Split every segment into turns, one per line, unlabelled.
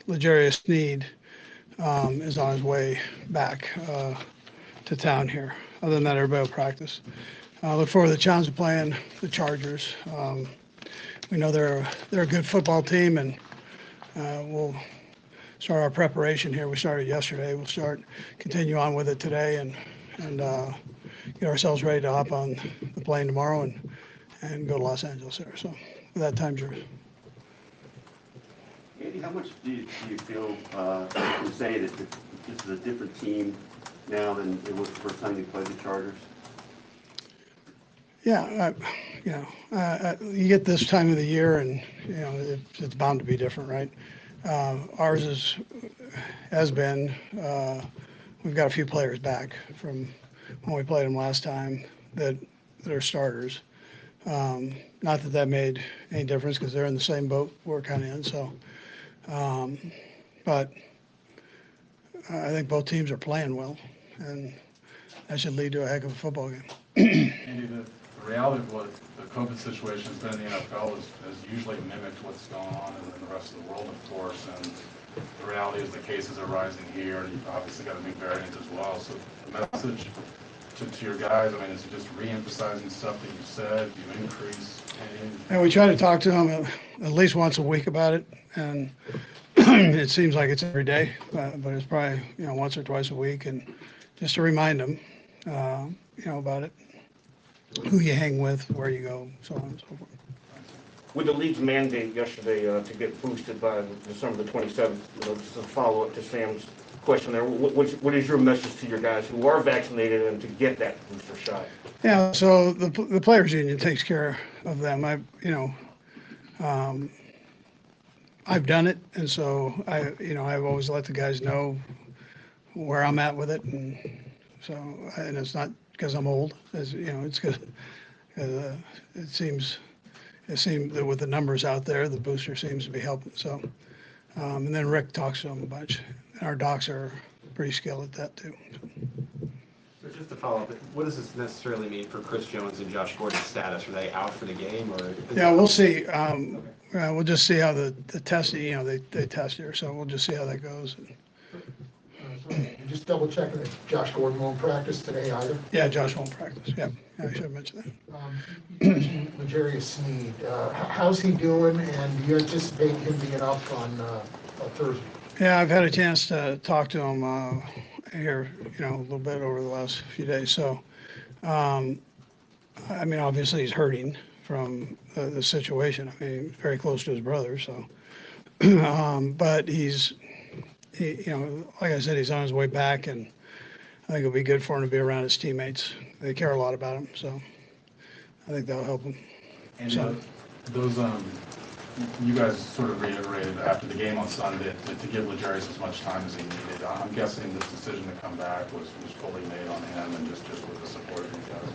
Legarius Sneed is on his way back to town here. Other than that, everybody will practice. Look forward to the challenge of playing the Chargers. We know they're a good football team, and we'll start our preparation here. We started yesterday. We'll continue on with it today, and get ourselves ready to hop on the plane tomorrow and go to Los Angeles there. So with that, time's yours.
Andy, how much do you feel you can say that this is a different team now than it was the first time you played the Chargers?
Yeah, you get this time of the year, and it's bound to be different, right? Ours has been. We've got a few players back from when we played them last time that are starters. Not that made any difference because they're in the same boat we're kind of in. So, but I think both teams are playing well, and that should lead to a heck of a football game.
Andy, the reality of what the COVID situation has been in the NFL has usually mimicked what's going on in the rest of the world, of course. And the reality is the cases are rising here, and you've obviously got a new variant as well. So the message to your guys, I mean, is it just re-emphasizing stuff that you said? Do you increase?
And we try to talk to them at least once a week about it, and it seems like it's every day, but it's probably once or twice a week, and just to remind them, about it, who you hang with, where you go, so on and so forth.
With the league's mandate yesterday to get boosted by December the 27th, just a follow-up to Sam's question there, what is your message to your guys who are vaccinated and to get that booster shot?
Yeah, so the players union takes care of them. I've done it, and so I've always let the guys know where I'm at with it, and it's not because I'm old, it's because it seems that with the numbers out there, the booster seems to be helping. So, and then Rick talks to them a bunch. Our docs are pretty skilled at that too.
So just to follow up, what does this necessarily mean for Chris Jones and Josh Gordon's status? Are they out for the game, or?
Yeah, we'll see. We'll just see how the testing. They test here, so we'll just see how that goes.
Just double checking that Josh Gordon won't practice today either.
Yeah, Josh won't practice. Yeah, I should have mentioned that.
You mentioned Legarius Sneed. How's he doing, and do you anticipate him being up on Thursday?
Yeah, I've had a chance to talk to him here, a little bit over the last few days. So, obviously he's hurting from the situation. He's very close to his brother. So, but like I said, he's on his way back, and I think it'll be good for him to be around his teammates. They care a lot about him, so I think that'll help him.
And
so,
those, you guys sort of reiterated after the game on Sunday to give Legarius as much time as he needed. I'm guessing this decision to come back was fully made on him and just with the support of you guys.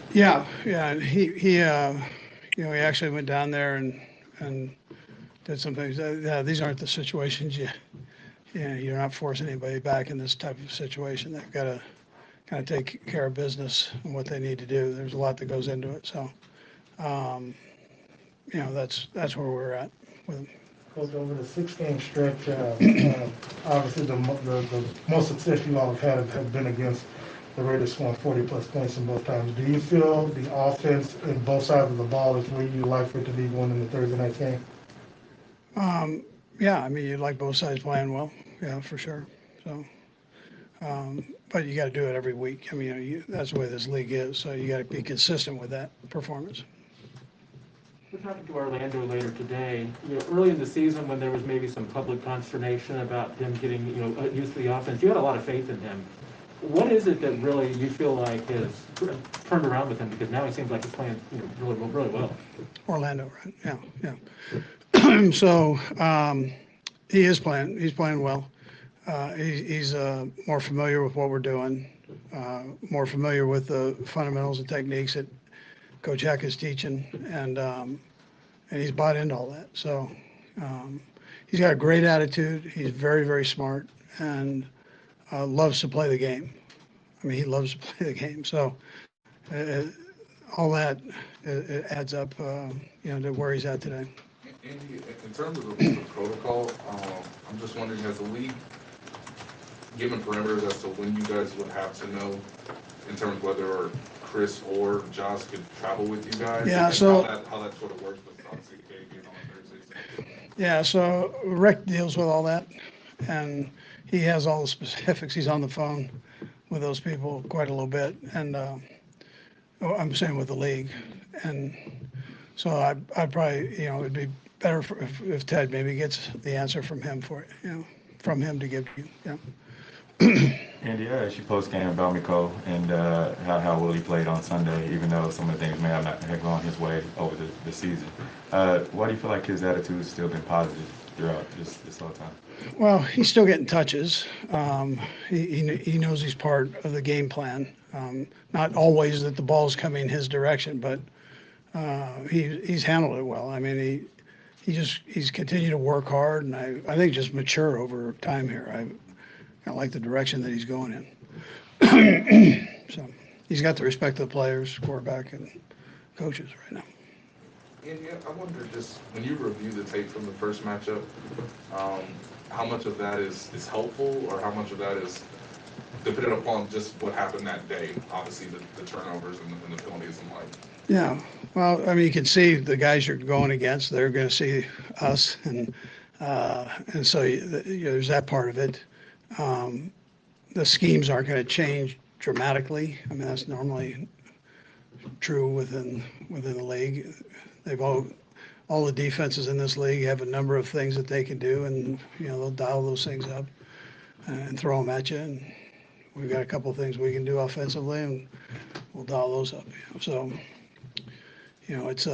Yeah. He actually went down there and did some things. These aren't the situations you're not forcing anybody back in this type of situation. They've got to kind of take care of business and what they need to do. There's a lot that goes into it. So, that's where we're at with them.
Coach, over the 6-game stretch, obviously the most success you all have had have been against the Raiders, scoring 40-plus points in both times. Do you feel the offense in both sides of the ball is where you like for it to be going in the Thursday night game?
Yeah, you'd like both sides playing well. Yeah, for sure. So, but you got to do it every week. That's the way this league is. So you got to be consistent with that performance.
We're talking to Orlando later today. Early in the season, when there was maybe some public consternation about him getting, used to the offense, you had a lot of faith in him. What is it that really you feel like has turned around with him? Because now he seems like he's playing, really well.
Orlando, right? Yeah. So he is playing. He's playing well. He's more familiar with what we're doing, more familiar with the fundamentals and techniques that Coach Heck is teaching, and he's bought into all that. So he's got a great attitude. He's very, very smart, and loves to play the game. He loves to play the game. So all that it adds up, to where he's at today.
Andy, in terms of the protocol, I'm just wondering, has the league given parameters as to when you guys would have to know in terms of whether Chris or Josh could travel with you guys?
Yeah,
and
so-
how that sort of works with obviously the game being on Thursdays.
Yeah, so Rick deals with all that, and he has all the specifics. He's on the phone with those people quite a little bit, and I'm saying with the league. And so I'd probably, it'd be better if Ted maybe gets the answer from him from him to give you,
Andy, I asked you post-game about Miko and how well he played on Sunday, even though some of the things may have not have gone his way over the season. Why do you feel like his attitude has still been positive throughout this whole time?
Well, he's still getting touches. He knows he's part of the game plan. Not always that the ball's coming his direction, but he's handled it well. I mean, he's continued to work hard, and I think just mature over time here. I like the direction that he's going in. So he's got the respect of the players, quarterback, and coaches right now.
And yeah, I wonder, just when you review the tape from the first matchup, how much of that is helpful, or how much of that is dependent upon just what happened that day? Obviously, the turnovers and the penalties and like.
Yeah, well, I mean, you can see the guys you're going against. They're going to see us, and so there's that part of it. The schemes aren't going to change dramatically. I mean, that's normally true within the league. They've all the defenses in this league have a number of things that they can do, and they'll dial those things up and throw them at you. And we've got a couple of things we can do offensively, and we'll dial those up. So, it's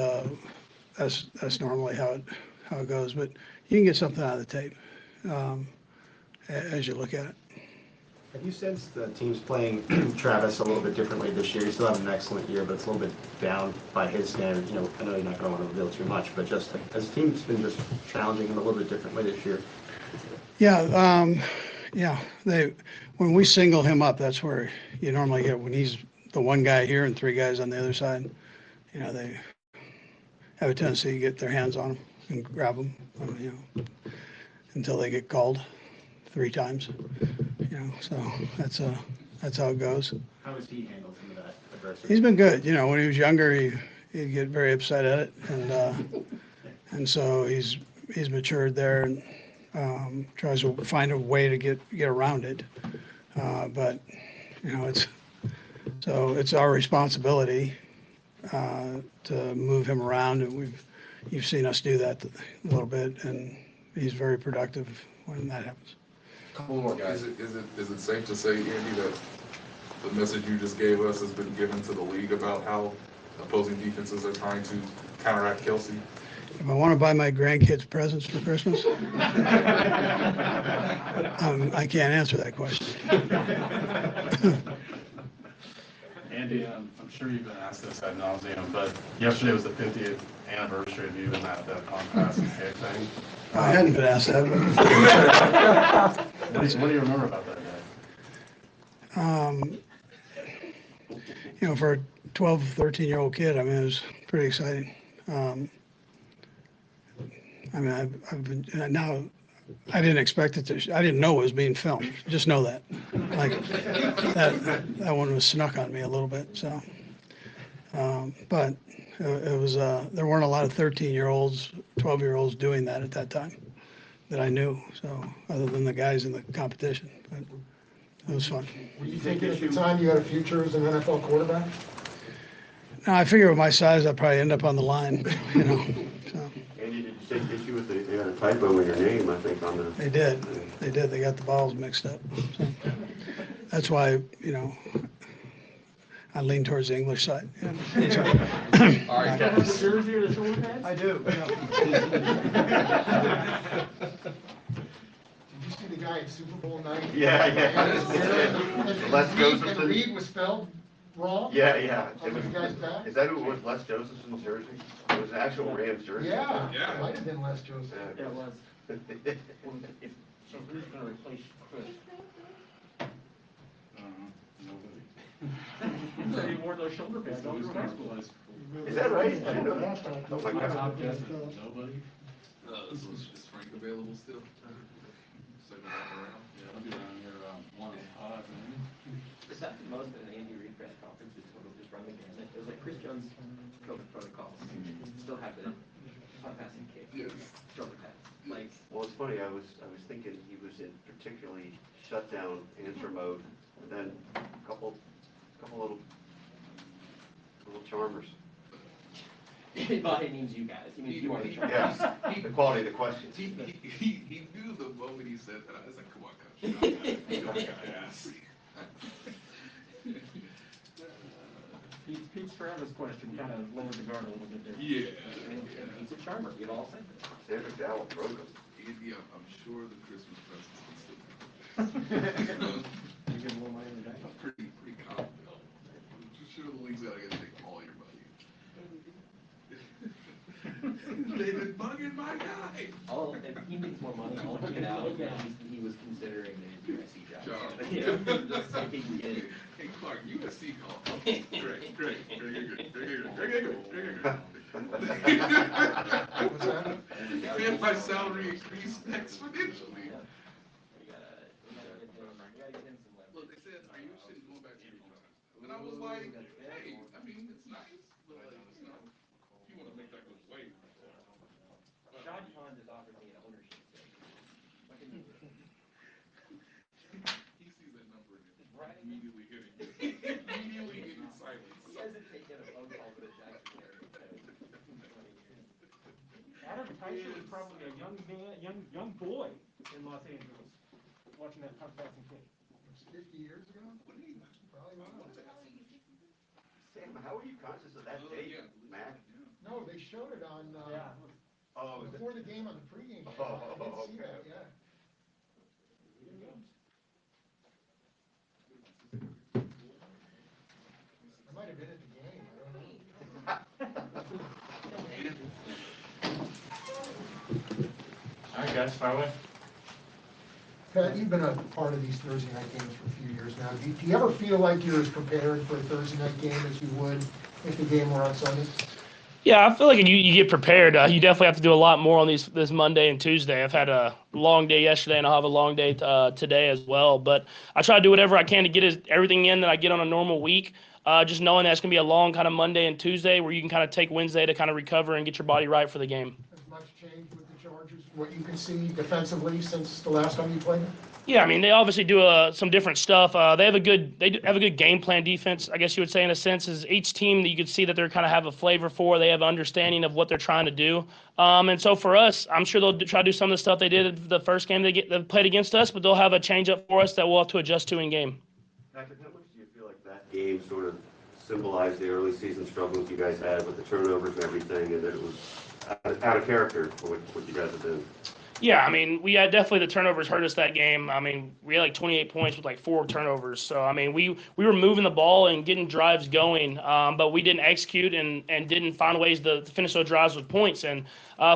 that's normally how it goes. But you can get something out of the tape as you look at it.
Have you sensed the team's playing Travis a little bit differently this year? He's still having an excellent year, but it's a little bit down by his standard. I know you're not going to want to reveal too much, but just has the team's been just challenging him a little bit differently this year?
Yeah, when we single him up, that's where you normally get when he's the one guy here and three guys on the other side. They have a tendency to get their hands on him and grab him, until they get called 3 times. So that's how it goes.
How has he handled some of that adversity?
He's been good. When he was younger, he'd get very upset at it, and so he's matured there and tries to find a way to get around it. But it's our responsibility to move him around, and you've seen us do that a little bit, and he's very productive when that happens.
Couple more guys. Is it safe to say, Andy, that the message you just gave us has been given to the league about how opposing defenses are trying to counteract Kelsey?
If I want to buy my grandkids presents for Christmas, I can't answer that question.
Andy, I'm sure you've been asked this ad nauseum, but yesterday was the 50th anniversary of you and that Comcast and kick thing.
I hadn't been asked that.
What do you remember about that day?
For a 12, 13-year-old kid, I mean, it was pretty exciting. I've been now. I didn't expect it to. I didn't know it was being filmed. Just know that. Like that one was snuck on me a little bit. So, but it was. There weren't a lot of 13-year-olds, 12-year-olds doing that at that time that I knew. So, other than the guys in the competition, but it was fun.
Were you thinking at the time you had a future as an NFL quarterback?
Now, I figure with my size, I'd probably end up on the line. So.
Andy, did you take issue with they had a typo in your name, I think, on the...
They did. They got the balls mixed up. So that's why, I lean towards the English side.
All right,
Got the jersey or the shoulder pads?
I do. Did you see the guy at Super Bowl night?
Yeah. Les Josephson.
And Reed was spelled wrong?
Yeah.
On the guy's back?
Is that who it was, Les Josephson's jersey? It was an actual Rams jersey.
Yeah,
Yeah.
it might have been Les Joseph.
Yeah, it was. So who's going to replace Chris?
Nobody.
So he wore those shoulder pads all through high school.
Is that right? I didn't know that. Oh my
My
God.
top guess is nobody.
So is Frank available still? Second round around?
Yeah, I'll be around here around 1:05.
Is that the most in an Andy Reid press conference, is total just run the gamut? It was like Chris Jones' COVID protocols still have the passing kick,
Yes.
shoulder pads. Like,
Well, it's funny, I was thinking he was in particularly shutdown answer mode, but then a couple little charmers.
by it means you guys. He means you are the charge.
Yes, the quality of the questions.
He knew the moment he said that. I was like, come on, coach. You don't gotta ask.
Pete's Travis question kind of lowered the guard a little bit there.
Yeah.
He's a charmer, we've all said that.
Sandra Dowell broke him.
Yeah, I'm sure the Christmas presents can still come.
You get a little money in the bank.
I'm pretty confident. I'm sure the league's gotta get to take all your money. They've been bugging my guy.
If he needs more money, I'll look it out. He was considering the USC job. Just so he can get it.
Hey, Clark, USC call. Great. And my salary increased exponentially.
We gotta get him some leverage.
Look, they said, are you interested in going back to your hometown? And I was like, hey, I mean, it's nice, but like, you know, if you wanna make that go way.
Sean Pond just offered me an ownership stake. What can you do?
He sees that number and it's immediately hitting. Immediately hitting silence.
He hasn't taken a phone call with a Jackson area in 20 years.
Adam Teicher was probably a young man, young boy in Los Angeles, watching that punt passing kick.
50 years ago? Probably not.
Sam, how were you conscious of that date, Matt?
No, they showed it on,
Yeah.
Oh, was it?
before the game on the pregame show. I did see that, yeah. I might have been at the game, I don't know.
All right, guys, fire away.
Pat, you've been a part of these Thursday night games for a few years now. Do you ever feel like you're as prepared for a Thursday night game as you would if the game were on Sunday?
Yeah, I feel like you get prepared. You definitely have to do a lot more on this Monday and Tuesday. I've had a long day yesterday, and I'll have a long day today as well. But I try to do whatever I can to get everything in that I get on a normal week. Just knowing that it's going to be a long kind of Monday and Tuesday where you can kind of take Wednesday to kind of recover and get your body right for the game.
Has much changed with the Chargers, what you can see defensively since the last time you played them?
Yeah, I mean, they obviously do some different stuff. They have a good game plan defense, I guess you would say, in a sense. Is each team that you could see that they're kind of have a flavor for. They have an understanding of what they're trying to do. And so for us, I'm sure they'll try to do some of the stuff they did the first game they played against us, but they'll have a change up for us that we'll have to adjust to in game.
Patrick, how much do you feel like that game sort of symbolized the early season struggles you guys had with the turnovers and everything, and that it was out of character for what you guys have been?
Yeah, I mean, we had definitely the turnovers hurt us that game. I mean, we had like 28 points with like 4 turnovers. So, I mean, we were moving the ball and getting drives going, but we didn't execute and didn't find ways to finish those drives with points. And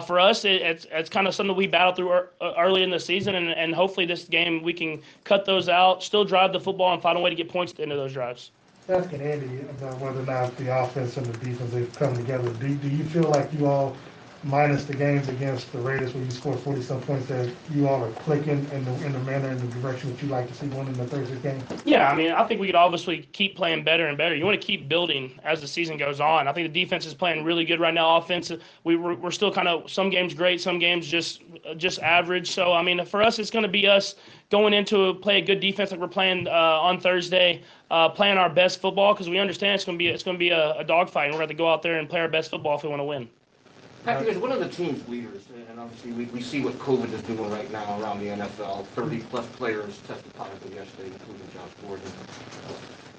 for us, it's kind of something we battled through early in the season, and hopefully this game we can cut those out, still drive the football, and find a way to get points at the end of those drives.
Asking Andy about whether or not the offense and the defense they've come together. Do you feel like you all, minus the games against the Raiders where you scored 40-some points, that you all are clicking in the manner and the direction that you like to see going in the Thursday game?
Yeah, I mean, I think we could obviously keep playing better and better. You want to keep building as the season goes on. I think the defense is playing really good right now. Offense, we're still kind of some games great, some games just average. So I mean, for us, it's going to be us going into play a good defense like we're playing on Thursday, playing our best football because we understand it's going to be a dogfight, and we're going to go out there and play our best football if we want to win.
Patrick, as one of the team's leaders, and obviously we see what COVID is doing right now around the NFL, 30-plus players tested positive yesterday, including Josh Gordon.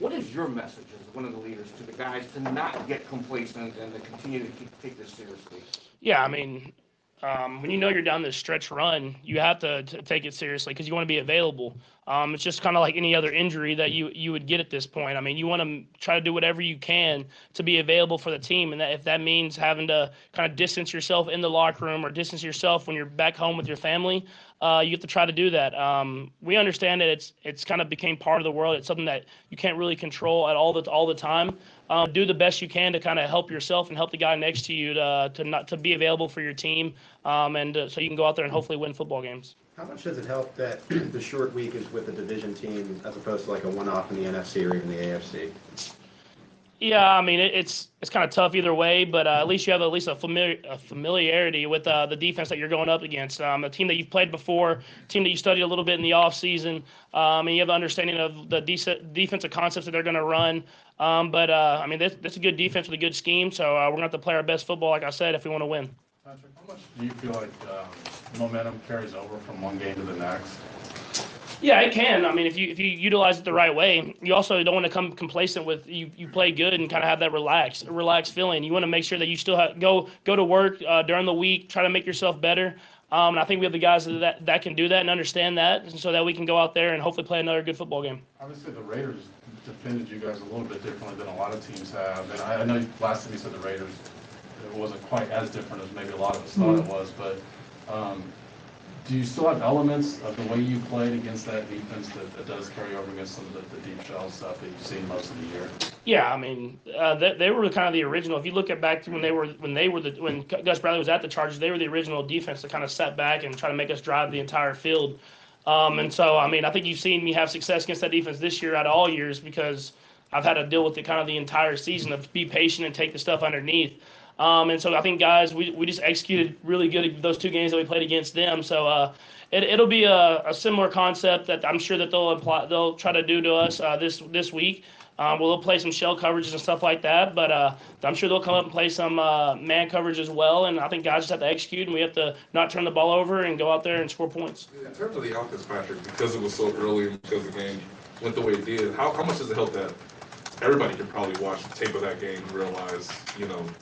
What is your message as one of the leaders to the guys to not get complacent and to continue to take this seriously?
Yeah, I mean, when you know you're down this stretch run, you have to take it seriously because you want to be available. It's just kind of like any other injury that you would get at this point. I mean, you want to try to do whatever you can to be available for the team, and that if that means having to kind of distance yourself in the locker room or distance yourself when you're back home with your family, you have to try to do that. We understand that it's kind of became part of the world. It's something that you can't really control at all the time. Do the best you can to kind of help yourself and help the guy next to you to be available for your team, and so you can go out there and hopefully win football games.
How much does it help that the short week is with a division team as opposed to like a one-off in the NFC or even the AFC?
Yeah, I mean it's kind of tough either way, but at least you have a familiarity with the defense that you're going up against, a team that you've played before, a team that you studied a little bit in the off season, and you have an understanding of the defensive concepts that they're going to run. I mean that's a good defense with a good scheme, so we're going to have to play our best football, like I said, if we want to win.
Patrick, how much do you feel like momentum carries over from one game to the next?
Yeah, it can. I mean, if you utilize it the right way, you also don't want to come complacent with you play good and kind of have that relaxed feeling. You want to make sure that you still go to work during the week, try to make yourself better. And I think we have the guys that can do that and understand that, and so that we can go out there and hopefully play another good football game.
Obviously, the Raiders defended you guys a little bit differently than a lot of teams have. And I know last time you said the Raiders, it wasn't quite as different as maybe a lot of us thought it was, but do you still have elements of the way you played against that defense that does carry over against some of the deep shell stuff that you've seen most of the year?
Yeah, I mean, they were kind of the original. If you look at back to when Gus Bradley was at the Chargers, they were the original defense that kind of sat back and try to make us drive the entire field. And so, I mean, I think you've seen me have success against that defense this year out of all years because I've had to deal with it kind of the entire season of be patient and take the stuff underneath. And so I think, guys, we just executed really good those two games that we played against them. So it'll be a similar concept that I'm sure that they'll try to do to us this week. We'll play some shell coverages and stuff like that, but I'm sure they'll come up and play some man coverage as well. And I think guys just have to execute, and we have to not turn the ball over and go out there and score points.
In terms of the offense, Patrick, because it was so early and because the game went the way it did, how much does it help that everybody can probably watch the tape of that game and realize,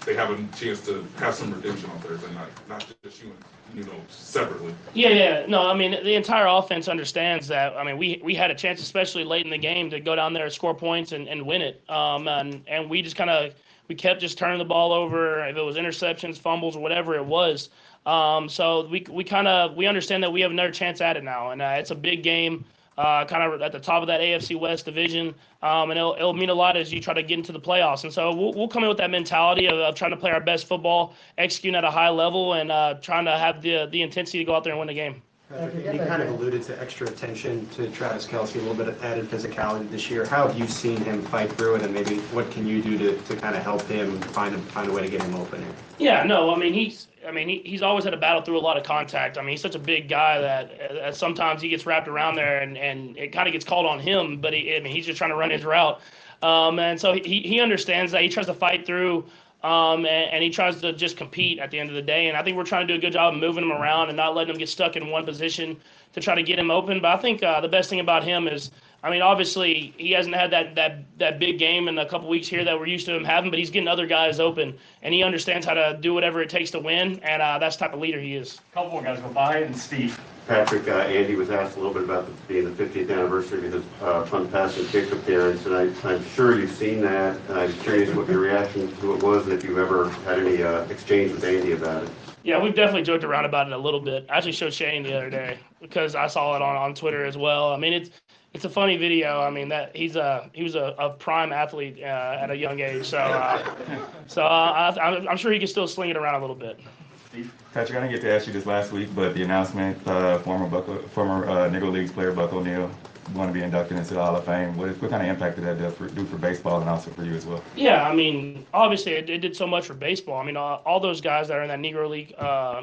they have a chance to have some redemption on Thursday night, not just you, separately?
Yeah. No, I mean, the entire offense understands that. I mean, we had a chance, especially late in the game, to go down there and score points and win it. And we just we kept just turning the ball over, if it was interceptions, fumbles, or whatever it was. So we understand that we have another chance at it now, and it's a big game. Kind of at the top of that AFC West division, and it'll mean a lot as you try to get into the playoffs. And so we'll come in with that mentality of trying to play our best football, executing at a high level, and trying to have the intensity to go out there and win the game.
And you kind of alluded to extra attention to Travis Kelce, a little bit of added physicality this year. How have you seen him fight through it, and maybe what can you do to kind of help him find a way to get him open here?
Yeah, no, I mean he's always had to battle through a lot of contact. I mean he's such a big guy that sometimes he gets wrapped around there and it kind of gets called on him, but he's just trying to run his route, and so he understands that. He tries to fight through. And he tries to just compete at the end of the day. And I think we're trying to do a good job of moving him around and not letting him get stuck in one position to try to get him open. But I think the best thing about him is, I mean, obviously he hasn't had that big game in a couple weeks here that we're used to him having, but he's getting other guys open. And he understands how to do whatever it takes to win. And that's the type of leader he is.
A couple more guys go by, and Steve.
Patrick, Andy was asked a little bit about being the 50th anniversary of his punt, pass, and kick appearance, and I'm sure you've seen that. I'm curious what your reaction to it was, and if you've ever had any exchange with Andy about it.
Yeah, we've definitely joked around about it a little bit. I actually showed Shane the other day because I saw it on Twitter as well. I mean, it's a funny video. I mean, that he was a prime athlete at a young age, so I'm sure he can still sling it around a little bit.
Patrick, I didn't get to ask you this last week, but the announcement, former Negro Leagues player Buck O'Neil going to be inducted into the Hall of Fame. What kind of impact did that do for baseball and also for you as well?
Yeah, I mean, obviously it did so much for baseball. I mean, all those guys that are in that Negro League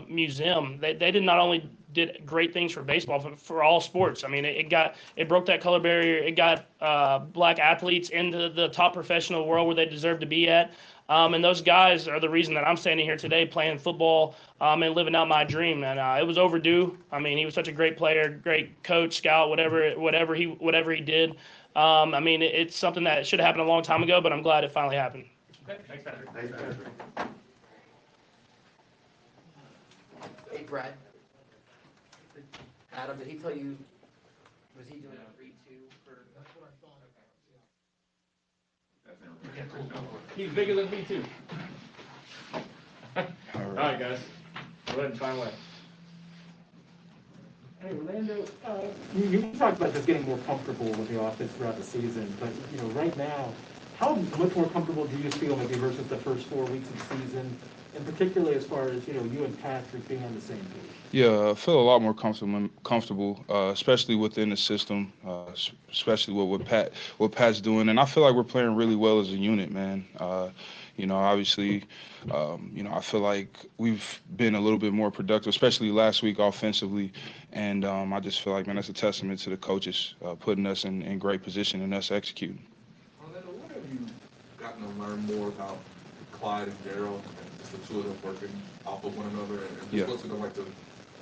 museum, they did not only did great things for baseball, but for all sports. I mean, it broke that color barrier. It got black athletes into the top professional world where they deserve to be at. And those guys are the reason that I'm standing here today playing football and living out my dream. And it was overdue. I mean, he was such a great player, great coach, scout, whatever he did. I mean, it's something that should have happened a long time ago, but I'm glad it finally happened.
Okay, thanks, Patrick.
Thanks, Patrick.
Hey, Brad. Adam, did he tell you, was he doing a 3-2 for? That's what I thought.
He's bigger than me, too. All right, guys. Go ahead and find away. Hey, Orlando, you talked about just getting more comfortable with the offense throughout the season, but, right now, how much more comfortable do you feel maybe versus the first 4 weeks of the season, and particularly as far as, you and Patrick being on the same page?
Yeah, I feel a lot more comfortable, especially within the system, especially what Pat's doing, and I feel like we're playing really well as a unit, man. Obviously, I feel like we've been a little bit more productive, especially last week offensively, and I just feel like, man, that's a testament to the coaches putting us in great position and us executing.
Orlando, what have you gotten to learn more about Clyde and Darren and just the two of them working off of one another, and just what's it like to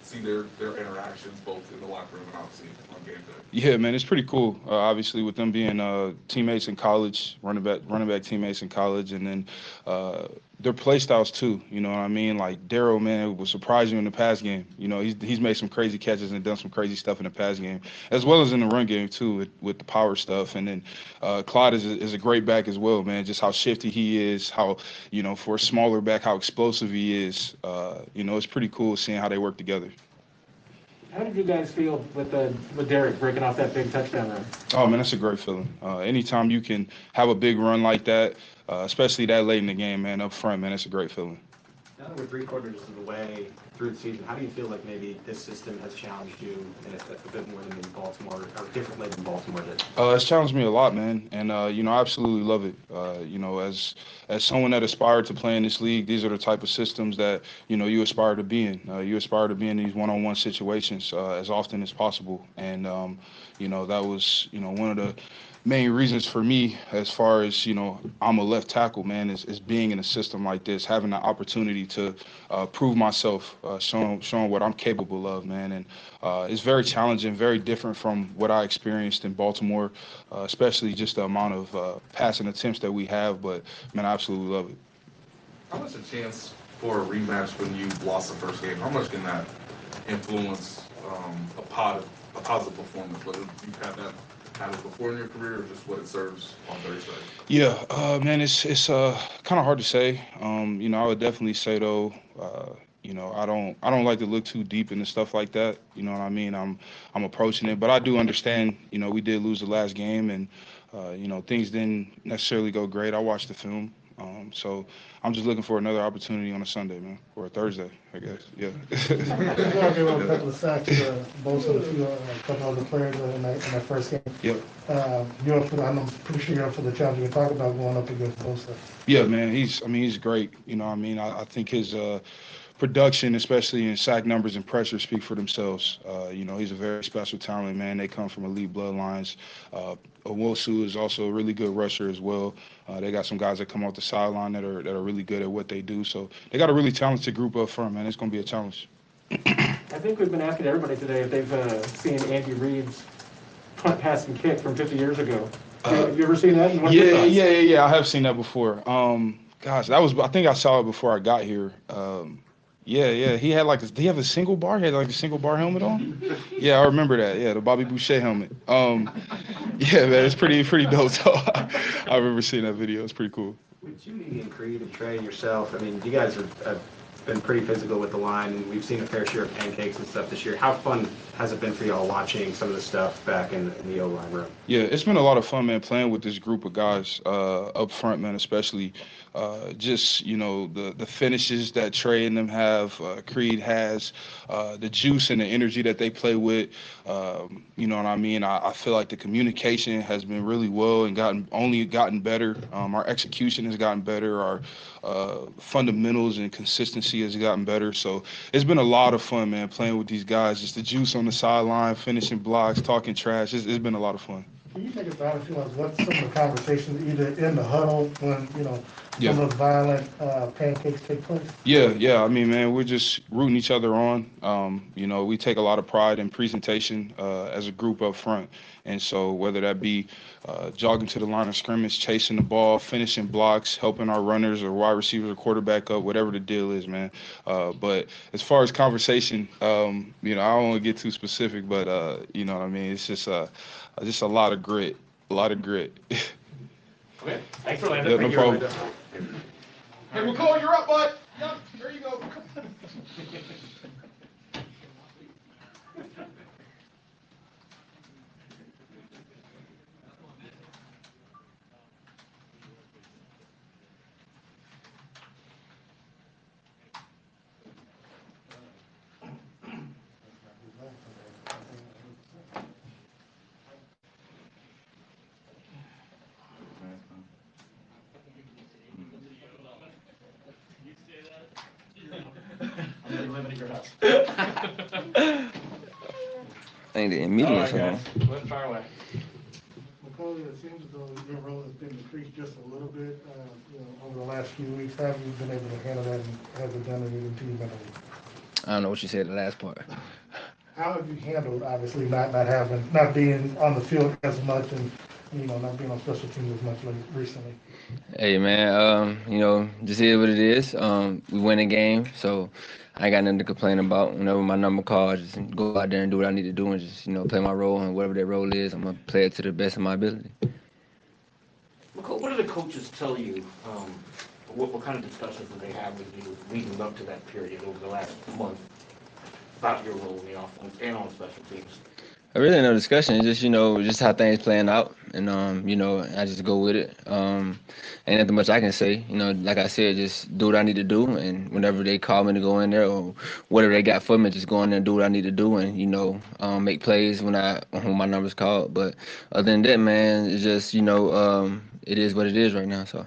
see their interactions both in the locker room and obviously on game day?
Yeah, man, it's pretty cool. Obviously, with them being teammates in college, running back teammates in college, and then their play styles too. You know what I mean? Like Darren, man, will surprise you in the pass game. He's made some crazy catches and done some crazy stuff in the pass game, as well as in the run game too, with the power stuff. And then Clyde is a great back as well, man. Just how shifty he is, how for a smaller back, how explosive he is. It's pretty cool seeing how they work together.
How did you guys feel with Derek breaking off that big touchdown run?
Oh, man, that's a great feeling. Anytime you can have a big run like that, especially that late in the game, man, up front, man, that's a great feeling.
Now that we're 3/4 of the way through the season, how do you feel like maybe this system has challenged you in a bit more than maybe Baltimore, or differently than Baltimore did?
It's challenged me a lot, man, and I absolutely love it. As someone that aspired to play in this league, these are the type of systems that you aspire to be in. You aspire to be in these one-on-one situations as often as possible, and that was one of the main reasons for me, as far as I'm a left tackle, man, is being in a system like this, having the opportunity to prove myself, showing what I'm capable of, man. And it's very challenging, very different from what I experienced in Baltimore, especially just the amount of passing attempts that we have. But man, I absolutely love it.
How much a chance for a rematch when you lost the first game? How much can that influence a positive performance, whether you've had that before in your career, or just what it serves on Thursday?
Yeah, man, it's kind of hard to say. I would definitely say though, I don't like to look too deep into stuff like that. You know what I mean? I'm approaching it, but I do understand. We did lose the last game, and things didn't necessarily go great. I watched the film. So I'm just looking for another opportunity on a Sunday, man, or a Thursday, I guess. Yeah.
You're going to give a couple of sacks to both of a couple of the players in that first game.
Yep.
I'm pretty sure you're up for the challenge. You can talk about going up against Bosa.
Yeah, man. He's great. I think his production, especially in sack numbers and pressure, speak for themselves. He's a very special talent, man. They come from elite bloodlines. Owosu is also a really good rusher as well. They got some guys that come off the sideline that are really good at what they do. So they got a really talented group up front, man. It's going to be a challenge.
I think we've been asking everybody today if they've seen Andy Reid's punt, pass, and kick from 50 years ago. Have you ever seen that?
Yeah. I have seen that before. Gosh, I think I saw it before I got here. Yeah. He had did he have a single bar? He had a single bar helmet on? Yeah, I remember that. Yeah, the Bobby Boucher helmet. Yeah, man, it's pretty dope. So I remember seeing that video. It's pretty cool.
With Judy and Creed and Trey and yourself, I mean, you guys have been pretty physical with the line, and we've seen a fair share of pancakes and stuff this year. How fun has it been for y'all watching some of the stuff back in the O-line room?
Yeah, it's been a lot of fun, man, playing with this group of guys up front, man, especially just, the finishes that Trey and them have, Creed has, the juice and the energy that they play with. You know what I mean? I feel like the communication has been really well and gotten better. Our execution has gotten better. Our fundamentals and consistency has gotten better. So it's been a lot of fun, man, playing with these guys. Just the juice on the sideline, finishing blocks, talking trash. It's been a lot of fun.
Can you take us down to what some of the conversations either in the huddle when some of the violent pancakes take place?
Yeah. I mean, man, we're just rooting each other on. We take a lot of pride in presentation as a group up front. And so whether that be jogging to the line of scrimmage, chasing the ball, finishing blocks, helping our runners or wide receivers or quarterback up, whatever the deal is, man. But as far as conversation, I don't want to get too specific, but you know what I mean? It's just a lot of grit,
Okay, thanks for landing.
Yeah, no problem.
Hey, McCall, you're up, bud. Yep, there you go.
Ain't it in meeting or
All right,
something?
guys. Go ahead and fire away.
Macaulay, it seems as though your role has been decreased just a little bit, over the last few weeks. How have you been able to handle that, and has it done anything to you mentally?
I don't know what you said the last part.
How have you handled, obviously, not being on the field as much and, not being on special teams as much recently?
Hey man, just is what it is. We win a game, so I ain't got nothing to complain about. Whenever my number called, I just go out there and do what I need to do and just, play my role, and whatever that role is, I'm gonna play it to the best of my ability.
What do the coaches tell you? What kind of discussions do they have with you leading up to that period over the last month about your role in the offense and on special teams?
I really no discussion. It's just just how things playing out, and I just go with it. Ain't nothing much I can say. Like I said, just do what I need to do, and whenever they call me to go in there or whatever they got for me, just go in there and do what I need to do, and make plays when my number's called. But other than that, man, it's just it is what it is right now. So.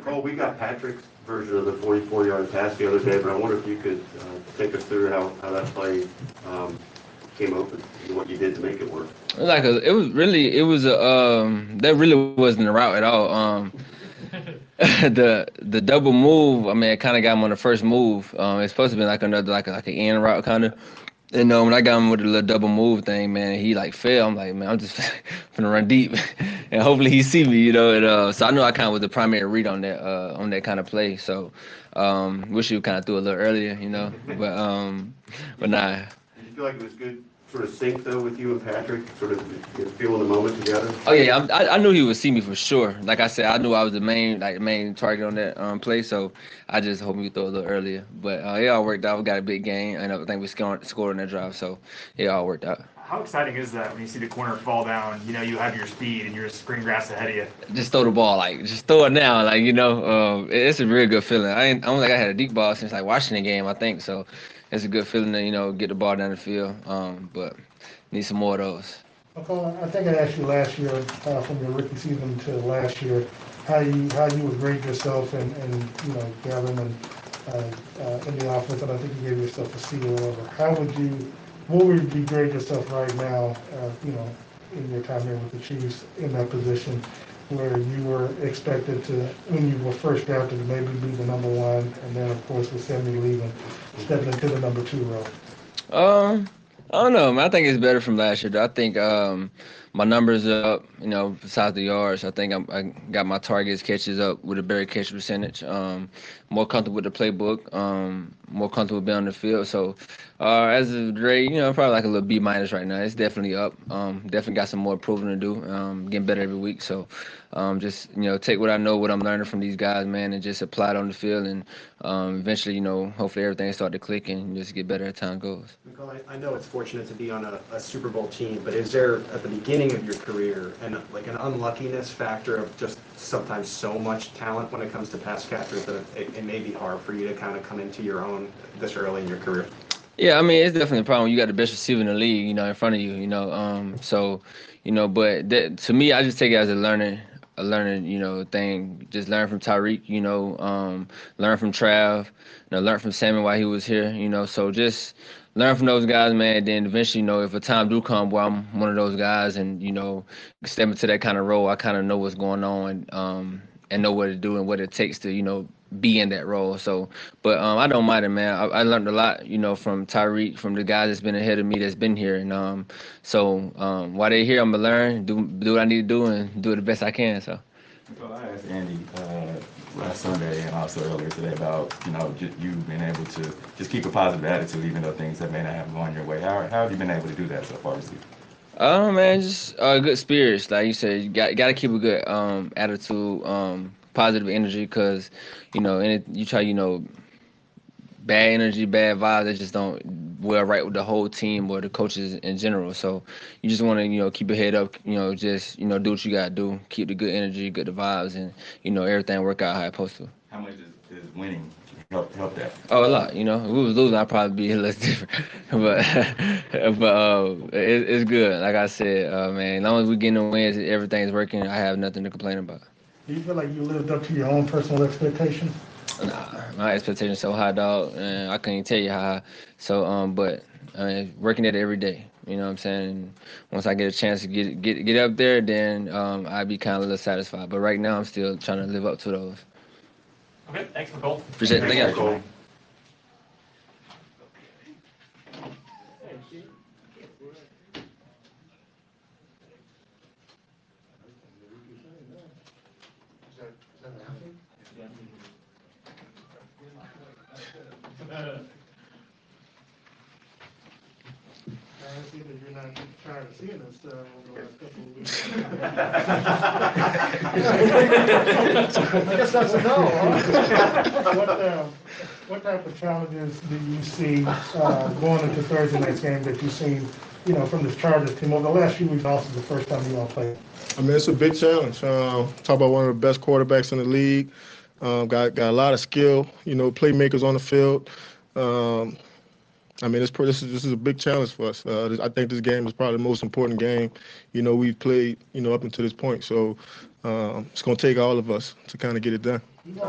Cole, we got Patrick's version of the 44-yard pass the other day, but I wonder if you could take us through how that play came open and what you did to make it work.
That really wasn't a route at all. The double move, I mean, it kind of got him on the first move. It's supposed to be like another like an end route kind of. And when I got him with the little double move thing, man, he like fell. I'm like, man, I'm just gonna run deep, and hopefully he see me, And so I know I kind of was the primary read on that kind of play. So wish you kind of threw a little earlier, but nah.
Did you feel like it was good sort of sync though with you and Patrick, sort of feeling the moment together?
Oh yeah, I knew he would see me for sure. Like I said, I knew I was the main target on that play, so I just hoped we throw a little earlier. But it all worked out. We got a big game, and I think we scored on that drive, so it all worked out.
How exciting is that when you see the corner fall down? You have your speed and you're green grass ahead of you.
Just throw the ball, just throw it now, it's a really good feeling. I don't think I had a deep ball since Washington game, I think. So it's a good feeling to get the ball down the field. But need some more of those.
Okay, I think I asked you last year, from your rookie season to last year, how you would grade yourself and Darren and in the offense, and I think you gave yourself a C or whatever. What would you grade yourself right now, in your time here with the Chiefs in that position where you were expected to, when you were first drafted, maybe be the number one, and then of course with Sammy leaving, stepping into the number 2 role?
I don't know, man. I think it's better from last year. I think my numbers are up, besides the yards. I think I got my targets, catches up with a better catch percentage. More comfortable with the playbook, more comfortable being on the field. So as of grade, probably like a little B- right now. It's definitely up. Definitely got some more improving to do. Getting better every week. So just take what I know, what I'm learning from these guys, man, and just apply it on the field. And eventually, hopefully everything start to click and just get better as time goes.
Nicole, I know it's fortunate to be on a Super Bowl team, but is there at the beginning of your career an unluckiness factor of just sometimes so much talent when it comes to pass catchers that it may be hard for you to kind of come into your own this early in your career?
Yeah, I mean, it's definitely a problem. You got the best receiver in the league, in front of you, but to me, I just take it as a learning, thing. Just learn from Tyreek, learn from Trav, learn from Sammy while he was here, so just learn from those guys, man. Then eventually, if a time do come where I'm one of those guys and, step into that kind of role, I kind of know what's going on, and know what to do and what it takes to, be in that role. So, but I don't mind it, man. I learned a lot, from Tyreek, from the guys that's been ahead of me that's been here. And so while they're here, I'm gonna learn, do what I need to do, and do it the best I can. So.
Well, I asked Andy last Sunday and also earlier today about you being able to just keep a positive attitude even though things that may not have gone your way. How have you been able to do that so far this season?
Man, just good spirits. Like you said, you got to keep a good attitude, positive energy, because you try, bad energy, bad vibes, they just don't well right with the whole team or the coaches in general. So you just want to keep your head up, just do what you gotta do, keep the good energy, good the vibes, and everything work out how it's supposed to.
How much is winning help that?
Oh, a lot. If we was losing, I'd probably be a little different. but it's good. Like I said, man, as long as we getting the wins, everything's working. I have nothing to complain about.
Do you feel like you lived up to your own personal expectations?
Nah, my expectations so high, dog, and I can't even tell you how high. So, but I mean, working at it every day. You know what I'm saying? Once I get a chance to get up there, then I'd be kind of a little satisfied. But right now, I'm still trying to live up to those.
Okay, thanks, Nicole.
Appreciate it. Thank you.
Nicole.
I see that you're not tired of seeing us over the last couple of weeks.
I guess that's a no, huh?
What type of challenges do you see going into Thursday night's game that you've seen, from this Chargers team over the last few weeks? Also, the first time you all played.
I mean, it's a big challenge. Talk about one of the best quarterbacks in the league. Got a lot of skill, playmakers on the field. I mean, this is a big challenge for us. I think this game is probably the most important game, we've played, up until this point. So it's going to take all of us to kind of get it done.
You've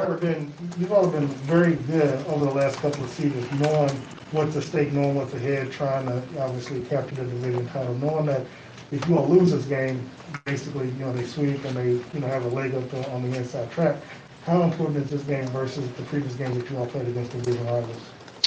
all been very good over the last couple of seasons, knowing what's at stake, knowing what's ahead, trying to obviously capture the division title, knowing that if you want to lose this game, basically, they sweep and they, have a leg up on the inside track. How important is this game versus the previous games that you all played against the division rivals?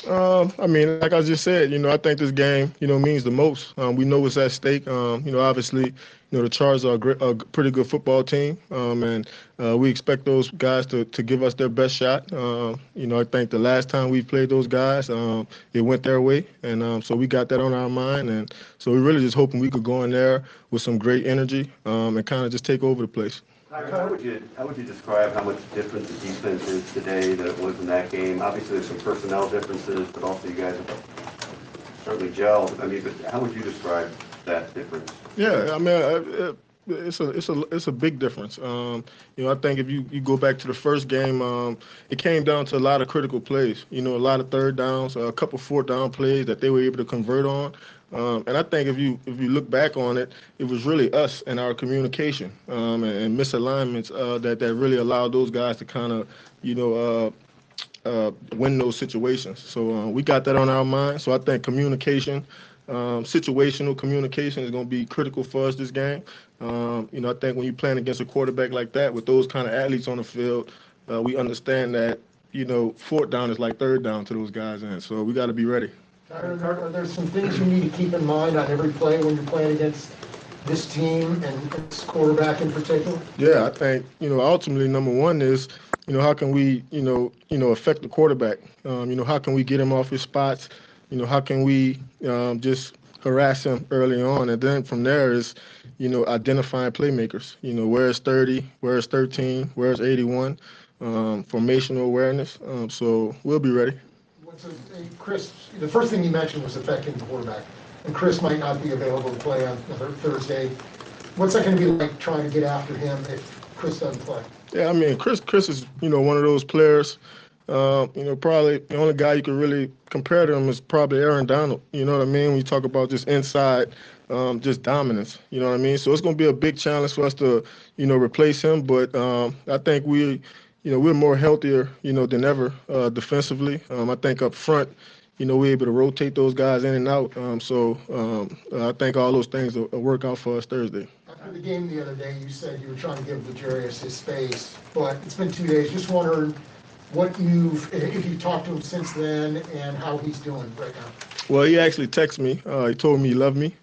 I mean, like I just said, I think this game, means the most. We know what's at stake. Obviously, the Chargers are a pretty good football team, and we expect those guys to give us their best shot. I think the last time we played those guys, it went their way, and so we got that on our mind, and so we're really just hoping we could go in there with some great energy and kind of just take over the place.
How would you describe how much different the defense is today than it was in that game? Obviously, there's some personnel differences, but also you guys have certainly gelled. I mean, but how would you describe that difference?
Yeah, I mean, it's a big difference. I think if you go back to the first game, it came down to a lot of critical plays. A lot of third downs, a couple fourth down plays that they were able to convert on. And I think if you look back on it, it was really us and our communication and misalignments that really allowed those guys to kind of win those situations. So we got that on our mind. So I think communication, situational communication is going to be critical for us this game. I think when you're playing against a quarterback like that with those kind of athletes on the field, we understand that fourth down is like third down to those guys, and so we got to be ready.
Darren, are there some things you need to keep in mind on every play when you're playing against this team and this quarterback in particular?
Yeah, I think, ultimately number one is, how can we, affect the quarterback? How can we get him off his spots? How can we just harass him early on? And then from there is, identifying playmakers. Where's 30, where's 13, where's 81, formational awareness. So we'll be ready.
Chris, the first thing you mentioned was affecting the quarterback, and Chris might not be available to play on Thursday. What's that going to be like trying to get after him if Chris doesn't play?
Yeah, I mean, Chris is, one of those players, probably the only guy you could really compare to him is probably Aaron Donald. You know what I mean? When you talk about just inside, just dominance, you know what I mean? So it's going to be a big challenge for us to, replace him. But I think we're more healthier, than ever defensively. I think up front, we're able to rotate those guys in and out. So I think all those things will work out for us Thursday.
After the game the other day, you said you were trying to give L'Jarius his space, but it's been 2 days. Just wondering if you've talked to him since then and how he's doing right now.
Well, he actually texted me. He told me he loved me.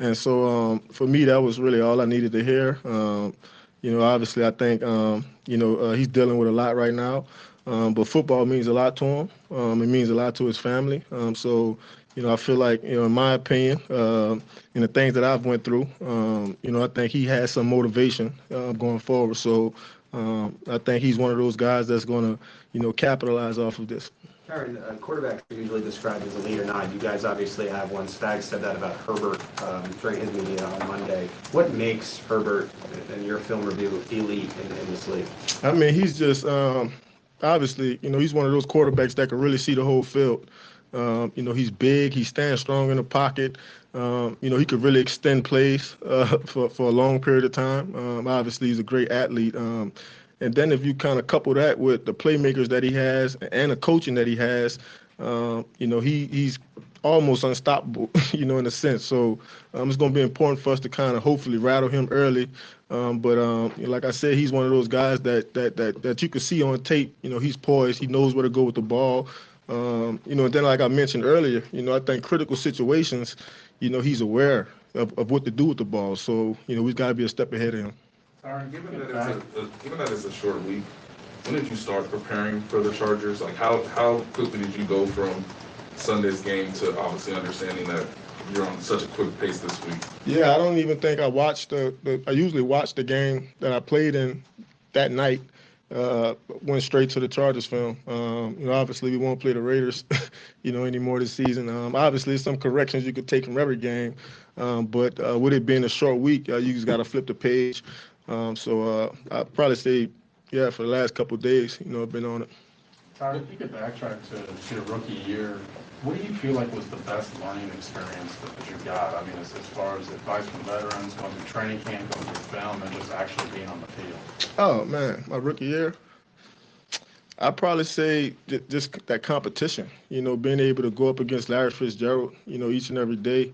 And so for me, that was really all I needed to hear. Obviously, I think, he's dealing with a lot right now. But football means a lot to him. It means a lot to his family. So, I feel like, in my opinion, in the things that I've went through, I think he has some motivation going forward. So I think he's one of those guys that's going to, capitalize off of this.
Darren, quarterbacks are usually described as a leader nine. You guys obviously have one. Stagg said that about Herbert during his media on Monday. What makes Herbert, in your film review, elite in this league?
I mean, he's just obviously, he's one of those quarterbacks that can really see the whole field. He's big. He stands strong in the pocket. He could really extend plays for a long period of time. Obviously, he's a great athlete. And then if you kind of couple that with the playmakers that he has and the coaching that he has, he's almost unstoppable, in a sense. So it's going to be important for us to kind of hopefully rattle him early. But like I said, he's one of those guys that you can see on tape. He's poised. He knows where to go with the ball. And then like I mentioned earlier, I think critical situations, he's aware of what to do with the ball. So, we've got to be a step ahead of him.
Darren, given that it's a short week, when did you start preparing for the Chargers? Like, how quickly did you go from Sunday's game to obviously understanding that you're on such a quick pace this week?
Yeah, I don't even think I watched I usually watch the game that I played in that night. Went straight to the Chargers film. Obviously we won't play the Raiders, anymore this season. Obviously some corrections you could take from every game, but with it being a short week, you just got to flip the page. So I'd probably say, yeah, for the last couple of days, I've been on it.
Tyler, if you could backtrack to your rookie year, what do you feel like was the best learning experience that you got? I mean, as far as advice from veterans, going through training camp, going through film, and just actually being on the field?
Oh, man, my rookie year, I'd probably say just that competition, being able to go up against Larry Fitzgerald, each and every day.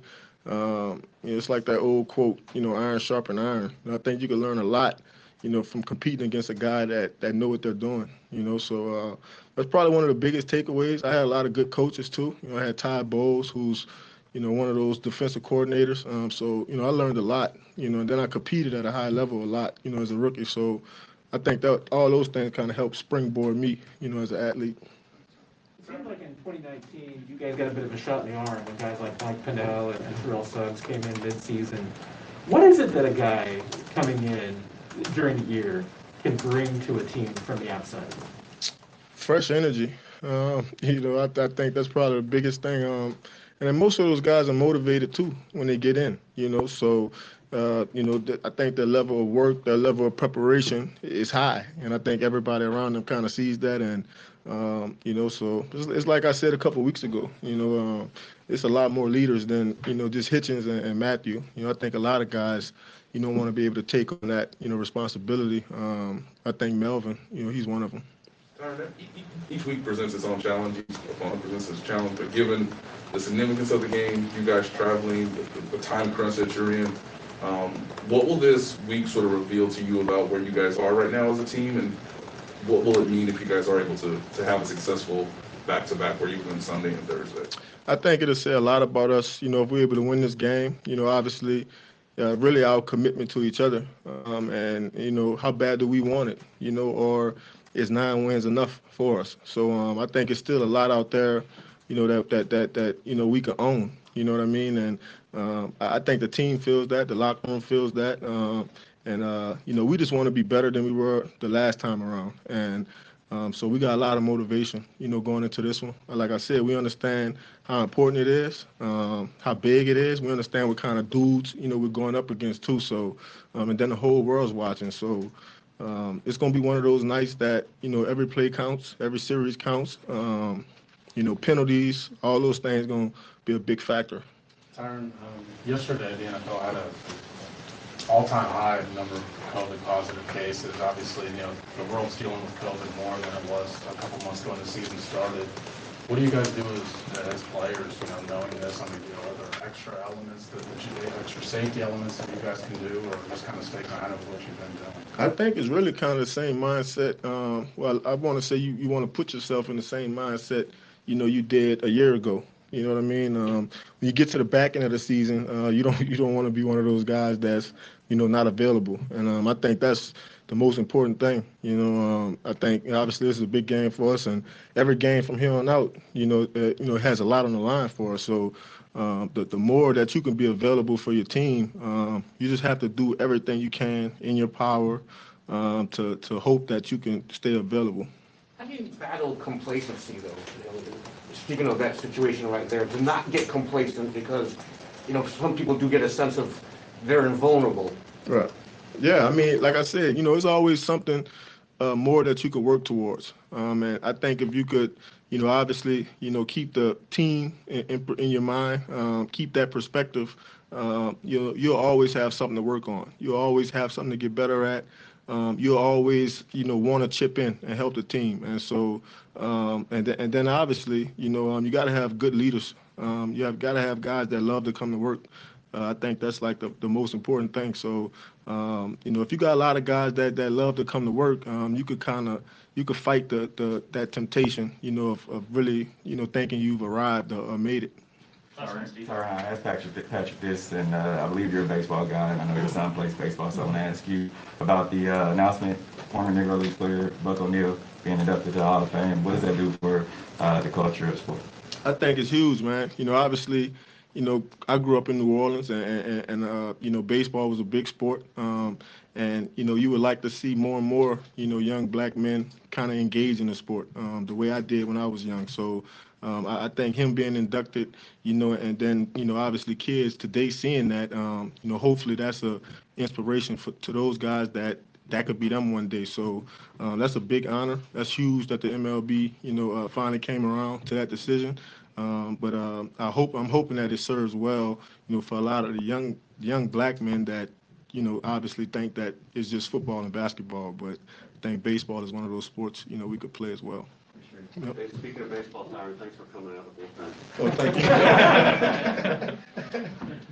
It's like that old quote, iron sharpen iron. I think you can learn a lot, from competing against a guy that know what they're doing, So that's probably one of the biggest takeaways. I had a lot of good coaches too. I had Ty Bowles, who's, one of those defensive coordinators. So, I learned a lot, and then I competed at a high level a lot, as a rookie. So I think that all those things kind of helped springboard me, as an athlete.
It seems like in 2019, you guys got a bit of a shot in the arm when guys like Mike Pennell and Terrell Suggs came in mid-season. What is it that a guy coming in during the year can bring to a team from the outside?
Fresh energy. I think that's probably the biggest thing. And then most of those guys are motivated too when they get in, So, I think their level of work, their level of preparation is high. And I think everybody around them kind of sees that. And, so it's like I said a couple of weeks ago, it's a lot more leaders than, just Hitchens and Matthew. I think a lot of guys, want to be able to take on that, responsibility. I think Melvin, he's one of them.
Each week presents its own challenge, each opponent presents its challenge, but given the significance of the game, you guys traveling, the time crunch that you're in, what will this week sort of reveal to you about where you guys are right now as a team, and what will it mean if you guys are able to have a successful back-to-back where you win Sunday and Thursday?
I think it'll say a lot about us, if we're able to win this game, obviously, really our commitment to each other, and, how bad do we want it, or is 9 wins enough for us? So I think it's still a lot out there, that we can own. You know what I mean? And I think the team feels that, the locker room feels that, and we just want to be better than we were the last time around. And so we got a lot of motivation, going into this one. Like I said, we understand how important it is, how big it is. We understand what kind of dudes, we're going up against too. So, and then the whole world's watching. So. It's going to be one of those nights that, every play counts, every series counts. Penalties, all those things going to be a big factor.
Tyron, yesterday the NFL had an all-time high number of COVID positive cases. Obviously, the world's dealing with COVID more than it was a couple months ago when the season started. What do you guys do as players, knowing this? I mean, are there extra elements extra safety elements that you guys can do, or just kind of stay kind of what you've been doing?
I think it's really kind of the same mindset. Well, I want to say you want to put yourself in the same mindset, you did a year ago. You know what I mean? When you get to the back end of the season, you don't want to be one of those guys that's, not available. And I think that's the most important thing. I think obviously this is a big game for us, and every game from here on out, it has a lot on the line for us. So the more that you can be available for your team, you just have to do everything you can in your power to hope that you can stay available.
How do you battle complacency, though? Speaking of that situation right there, to not get complacent because, some people do get a sense of they're invulnerable.
Right. Yeah, I mean, like I said, it's always something more that you could work towards. And I think if you could, obviously, keep the team in your mind, keep that perspective, you'll always have something to work on. You'll always have something to get better at. you'll always, want to chip in and help the team. And so, and then obviously, you got to have good leaders. You have got to have guys that love to come to work. I think that's like the most important thing. So, if you got a lot of guys that love to come to work, you could fight that temptation, of really, thinking you've arrived or made it.
Sorry, I asked Patrick this, and I believe you're a baseball guy, and I know your son plays baseball, so I want to ask you about the announcement, former Negro League player Buck O'Neil being inducted to the Hall of Fame. What does that do for the culture of sport?
I think it's huge, man. Obviously, I grew up in New Orleans, and baseball was a big sport. And you would like to see more and more, young black men kind of engage in the sport, the way I did when I was young. So I think him being inducted, and then obviously kids today seeing that, hopefully that's a inspiration to those guys that could be them one day. So that's a big honor. That's huge that the MLB, finally came around to that decision. But I'm hoping that it serves well, for a lot of the young black men that, obviously think that it's just football and basketball. But I think baseball is one of those sports, we could play as well. Yep.
Hey, speaking of baseball, Darren, thanks for coming out with this time.
Oh, thank you.